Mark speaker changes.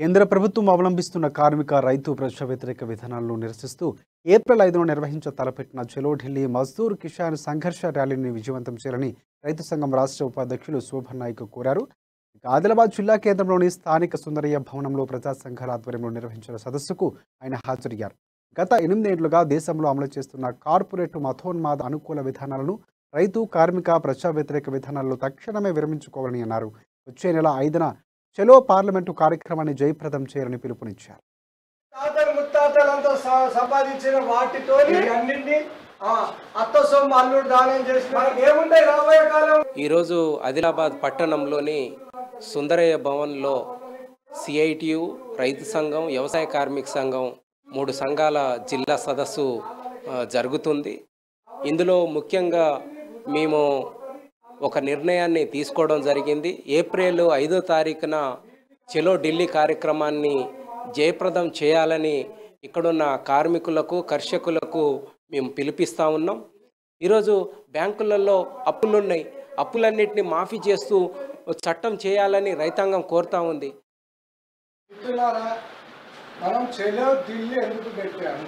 Speaker 1: కేంద్ర ప్రభుత్వం అవలంబిస్తున్న కార్మిక రైతు ప్రజా వ్యతిరేక విధానాలను నిరసిస్తూ ఏప్రిల్ 5న నిర్వహించ తలపెట్టిన చలో ఢిల్లీ మజ్దూర్ కిసాన్ సంఘర్ష ర్యాలీని విజయవంతం చేయాలని రైతు సంఘం రాష్ట్ర ఉపాధ్యక్షులు శోభన్ నాయక్ కోరారు. ఆదిలాబాద్ జిల్లా కేంద్రంలోని స్థానిక సుందరయ్య భవనంలో ప్రజా సంఘాల ఆధ్వర్యంలో నిర్వహించిన సదస్సుకు ఆయన హాజరయ్యారు. గత 8 ఏళ్లుగా దేశంలో అమలు చేస్తున్న కార్పొరేట్ మతోన్మాద అనుకూల విధానాలను రైతు కార్మిక ప్రజా వ్యతిరేక విధానాలను తక్షణమే విరమించుకోవాలని అన్నారు. వచ్చే నెల 5న చలో పార్లమెంటు కార్యక్రమాన్ని జయప్రదం చేయాలని పిలుపునిచ్చారు.
Speaker 2: తాతలు ముత్తాతలంతా సంపాదించిన వాటితో అన్నింటినీ అత్త సొమ్ము అల్లుడు దానం చేసిన ఏముంటాయి రాబోయే కాలం.
Speaker 3: ఈరోజు ఆదిలాబాద్ పట్టణంలోని సుందరయ్య భవన్లో సిఐటియు, రైతు సంఘం, వ్యవసాయ కార్మిక సంఘం 3 సంఘాల జిల్లా సదస్సు జరుగుతుంది. ఇందులో ముఖ్యంగా మేము ఒక నిర్ణయాన్ని తీసుకోవడం జరిగింది. ఏప్రిల్ 5వ తారీఖున చలో ఢిల్లీ కార్యక్రమాన్ని జయప్రదం చేయాలని ఇక్కడున్న కార్మికులకు, కర్షకులకు మేము పిలిపిస్తూ ఉన్నాం. ఈరోజు బ్యాంకులలో అప్పులున్నాయి, అప్పులన్నింటినీ మాఫీ చేస్తూ చట్టం చేయాలని రైతాంగం కోరుతూ ఉంది.
Speaker 2: మనం చలో ఢిల్లీ ఎందుకు పెట్టాము?